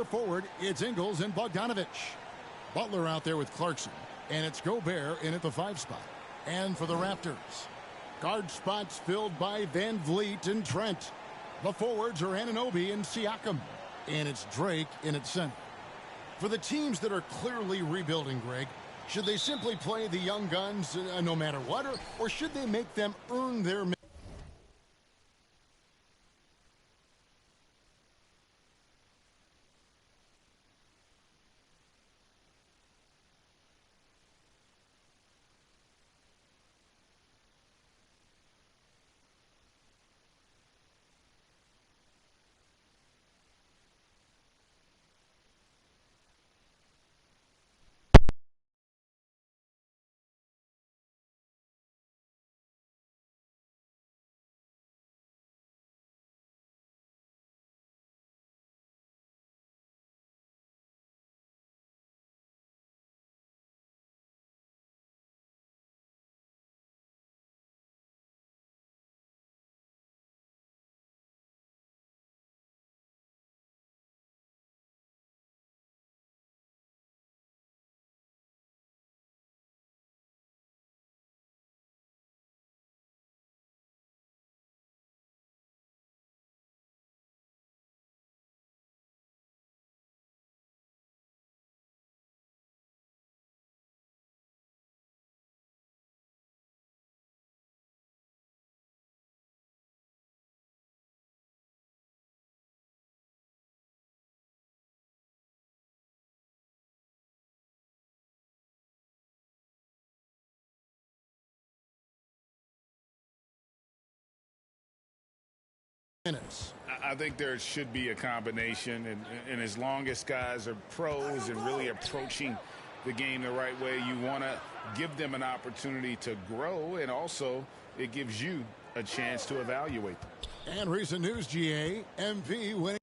power forward, it's Ingles and Bogdanovich. Butler out there with Clarkson. And it's Gobert in at the 5 spot. And for the Raptors, guard spots filled by Van Vliet and Trent. The forwards are Anunoby and Siakam. And it's Drake in at center. For the teams that are clearly rebuilding, Greg, should they simply play the young guns no matter what, or should they make them earn their minutes? I think there should be a combination, and as long as guys are pros and really approaching the game the right way, you want to give them an opportunity to grow, and also it gives you a chance to evaluate them. And recent news, GA, MP winning.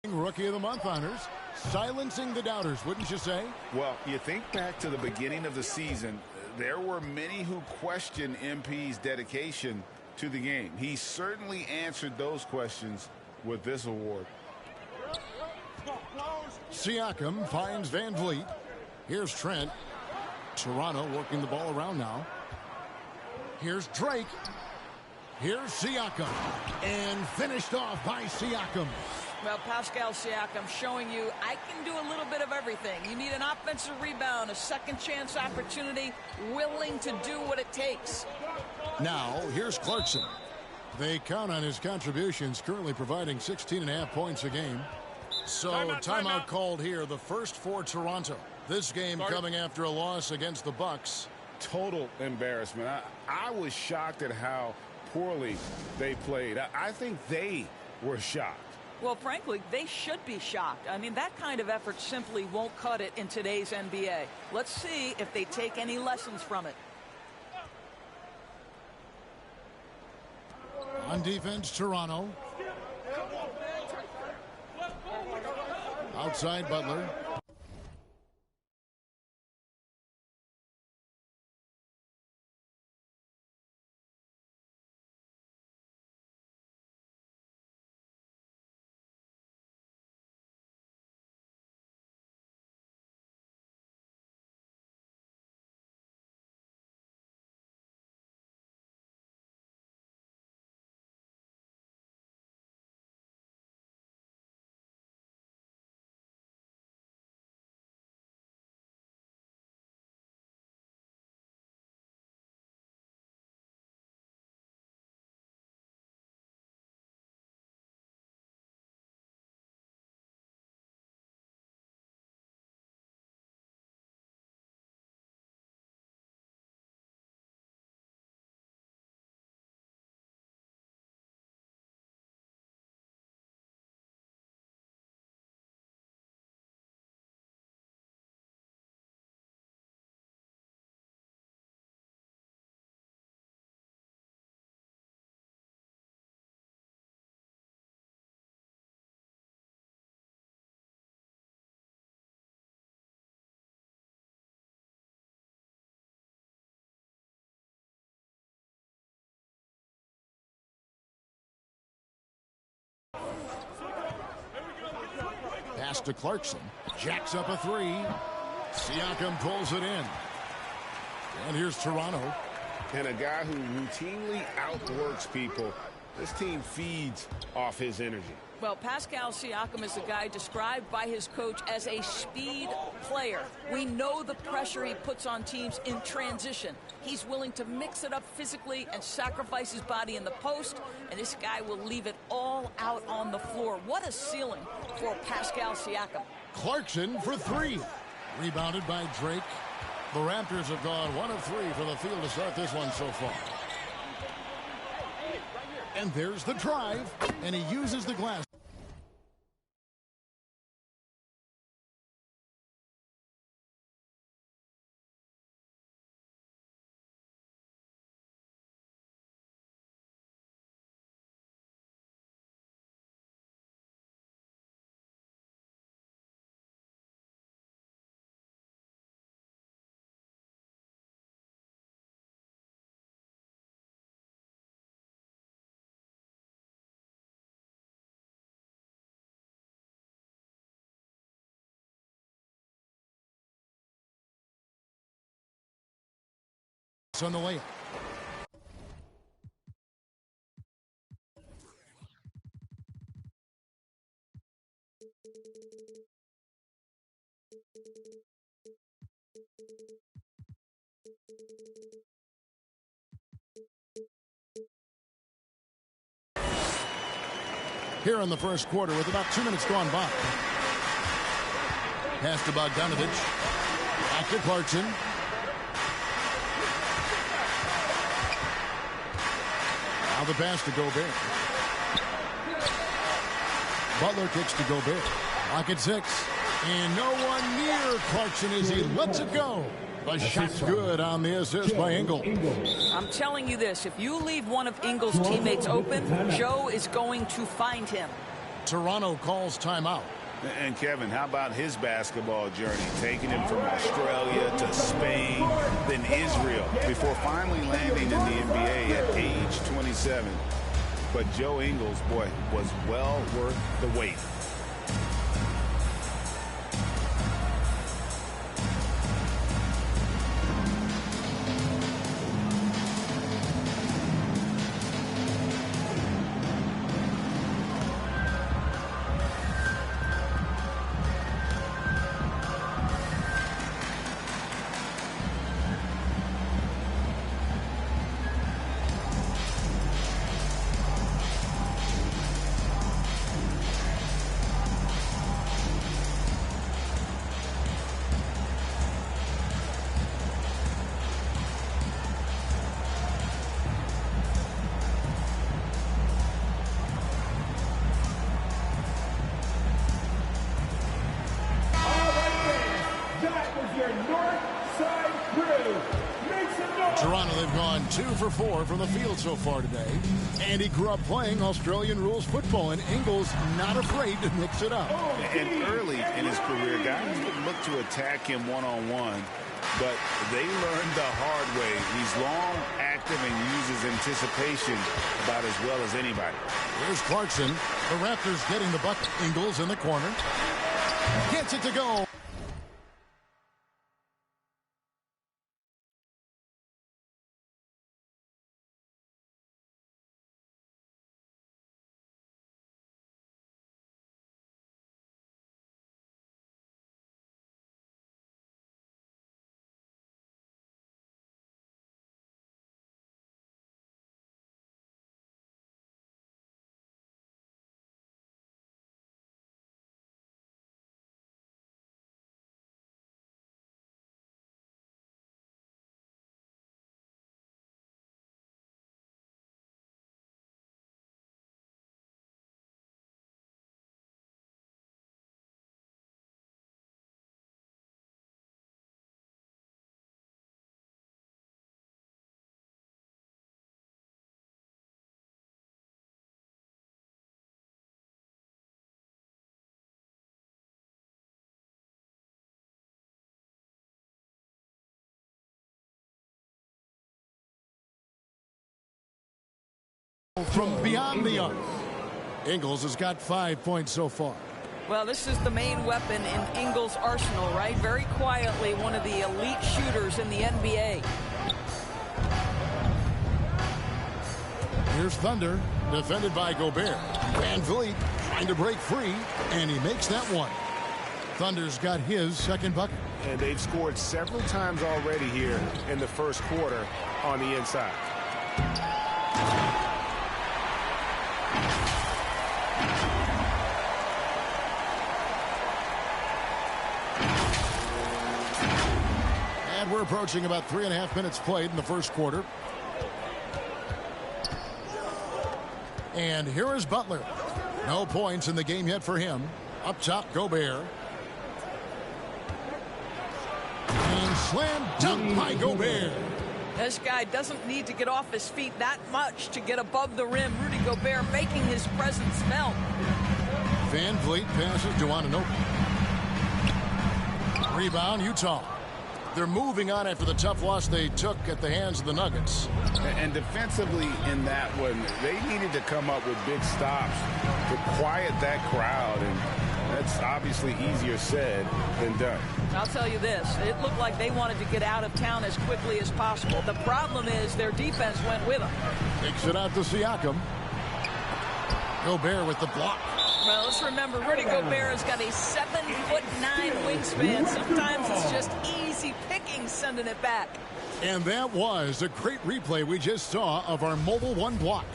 Rookie of the Month honors, silencing the doubters, wouldn't you say? Well, you think back to the beginning of the season, there were many who questioned MP's dedication to the game. He certainly answered those questions with this award. Siakam finds Van Vliet. Here's Trent. Toronto working the ball around now. Here's Drake. Here's Siakam. And finished off by Siakam. Well, Pascal Siakam showing you I can do a little bit of everything. You need an offensive rebound, a second chance opportunity, willing to do what it takes. Now, here's Clarkson. They count on his contributions, currently providing 16.5 points a game. So, timeout called here, the first for Toronto. This game coming after a loss against the Bucks. Total embarrassment. I was shocked at how poorly they played. I think they were shocked. Well, frankly, they should be shocked. I mean, that kind of effort simply won't cut it in today's NBA. Let's see if they take any lessons from it. On defense, Toronto. Outside, Butler. Pass to Clarkson. Jacks up a three. Siakam pulls it in. And here's Toronto. And a guy who routinely outworks people. This team feeds off his energy. Well, Pascal Siakam is the guy described by his coach as a speed player. We know the pressure he puts on teams in transition. He's willing to mix it up physically and sacrifice his body in the post, and this guy will leave it all out on the floor. What a ceiling for Pascal Siakam. Clarkson for three. Rebounded by Drake. The Raptors have gone 1 of 3 from the field to start this one so far. And there's the drive, and he uses the glass. On the layup. Here in the first quarter with about 2 minutes gone by. Pass to Bogdanovich. Back to Clarkson. Now the pass to Gobert. Butler kicks to Gobert. Lock at 6. And no one near Clarkson as he lets it go. The shot's good on the assist by Ingles. I'm telling you this, if you leave one of Ingles' teammates open, Joe is going to find him. Toronto calls timeout. And Kevin, how about his basketball journey, taking him from Australia to Spain, then Israel, before finally landing in the NBA at age 27. But Joe Ingles, boy, was well worth the wait. Toronto, they've gone 2 for 4 from the field so far today. And he grew up playing Australian rules football, and Ingles not afraid to mix it up. And early in his career, guys would look to attack him one-on-one, but they learned the hard way. He's long, active, and uses anticipation about as well as anybody. Here's Clarkson. The Raptors getting the bucket. Ingles in the corner. Gets it to go. From beyond the arc. Ingles has got 5 points so far. Well, this is the main weapon in Ingles' arsenal, right? Very quietly, one of the elite shooters in the NBA. Here's Thunder, defended by Gobert. Van Vliet trying to break free, and he makes that one. Thunder's got his second bucket. And they've scored several times already here in the first quarter on the inside. And we're approaching about 3.5 minutes played in the first quarter. And here is Butler. No points in the game yet for him. Up top, Gobert. And slam dunk by Gobert. This guy doesn't need to get off his feet that much to get above the rim. Rudy Gobert making his presence felt. Van Vliet passes to Anunoby. Rebound, Utah. They're moving on after the tough loss they took at the hands of the Nuggets. And defensively in that one, they needed to come up with big stops to quiet that crowd. And that's obviously easier said than done. I'll tell you this. It looked like they wanted to get out of town as quickly as possible. The problem is their defense went with them. Takes it out to Siakam. Gobert with the block. Well, let's remember, Rudy Gobert has got a 7'9" wingspan. Sometimes it's just easy picking sending it back. And that was a great replay we just saw of our Mobile One block.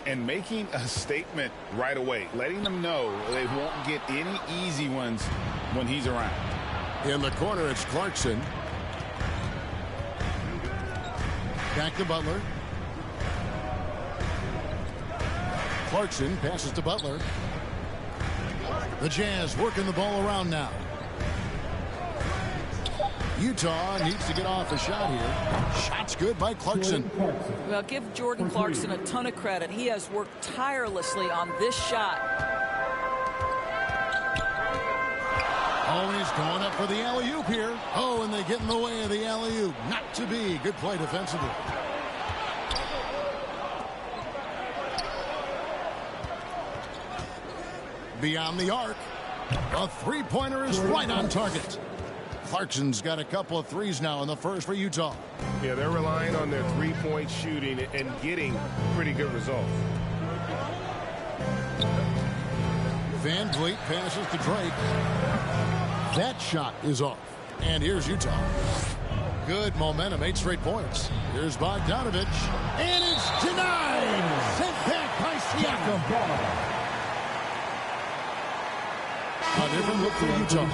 And making a statement right away, letting them know they won't get any easy ones when he's around. In the corner, it's Clarkson. Back to Butler. Clarkson passes to Butler. The Jazz working the ball around now. Utah needs to get off a shot here. Shot's good by Clarkson. Well, give Jordan Clarkson a ton of credit. He has worked tirelessly on this shot. Oh, he's going up for the alley-oop here. Oh, and they get in the way of the alley-oop. Not to be. Good play defensively. Beyond the arc. A three-pointer is right on target. Clarkson's got a couple of threes now in the first for Utah. Yeah, they're relying on their three-point shooting and getting pretty good results. Van Vliet passes to Drake. That shot is off. And here's Utah. Good momentum, 8 straight points. Here's Bogdanovich. And it's denied. Sent back by Siakam. A different look for Utah.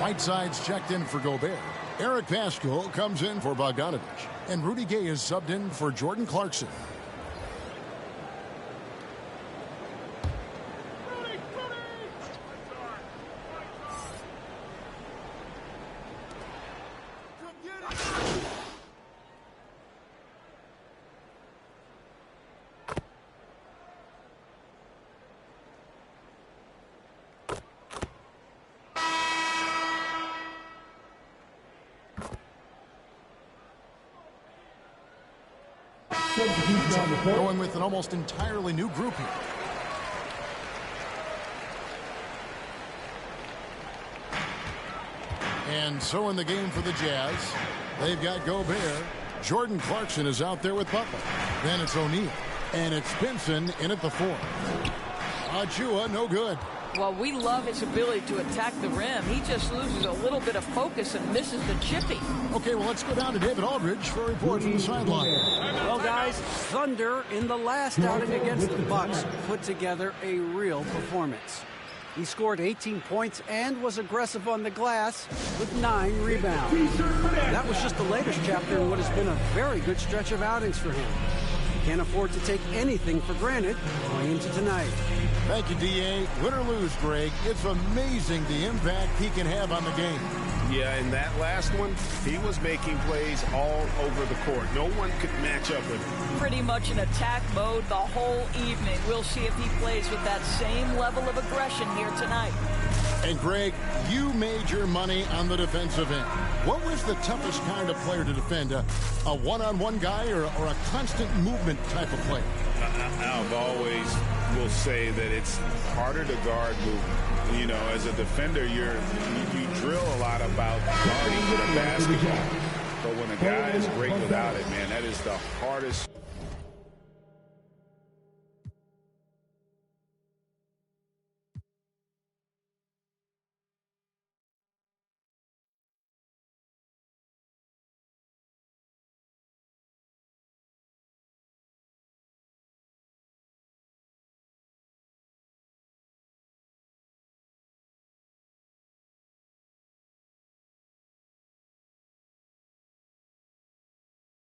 Whiteside's checked in for Gobert. Eric Pascal comes in for Bogdanovich. And Rudy Gay is subbed in for Jordan Clarkson. Going with an almost entirely new group here. And so in the game for the Jazz, they've got Gobert. Jordan Clarkson is out there with Butler. Then it's O'Neal. And it's Benson in at the 4. Achua, no good. Well, we love his ability to attack the rim. He just loses a little bit of focus and misses the chippy. Okay, well, let's go down to David Aldridge for a report from the sideline. Well, guys, Thunder in the last outing against the Bucks put together a real performance. He scored 18 points and was aggressive on the glass with 9 rebounds. That was just the latest chapter in what has been a very good stretch of outings for him. Can't afford to take anything for granted going into tonight. Thank you, D.A. Win or lose, Greg, it's amazing the impact he can have on the game. Yeah, in that last one, he was making plays all over the court. No one could match up with him. Pretty much in attack mode the whole evening. We'll see if he plays with that same level of aggression here tonight. And, Greg, you made your money on the defensive end. What was the toughest kind of player to defend? A one-on-one guy or a constant movement type of player? I've always will say that it's harder to guard movement. You know, as a defender, you drill a lot about guarding with a basketball. But when a guy is great without it, man, that is the hardest.